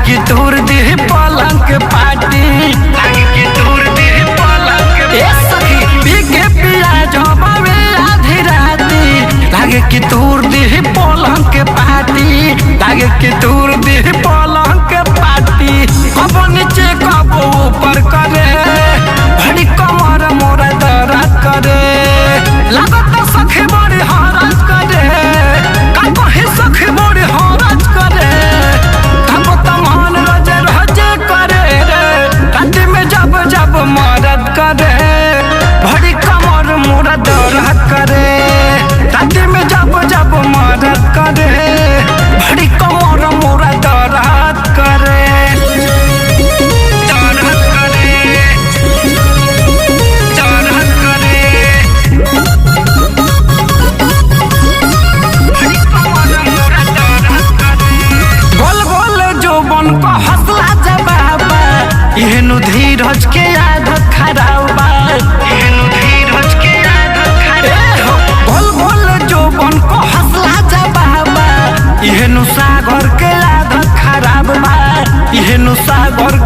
कि तोर देह पलंग के पाटी लागे कि तोर देह पलंग के सखी पीके पिया जबावे आधी राती लागे कि तोर देह पलंग के पाटी लागे कि तोर देह पलंग के पाटी कब नीचे कब ऊपर करे भड़ी कमर मोरा दर्द करे लागत सखी बड़ी हरज करे का कहे सखी बड़ी हरज करे तब तमान रज रज करे रे रात में जब जब मदद करे भड़ी कमर मोरा दर्द करे रात में जब जब मदद करे भड़ी कमर मोरा दर्द करे हौसला जबाबा एहनु धीरज के आदत खराब बा एहनु धीरज के आदत खराब बोल बोल जो बन को हौसला जबाबा एहनु सागर के आदत खराब बा एहनु सागर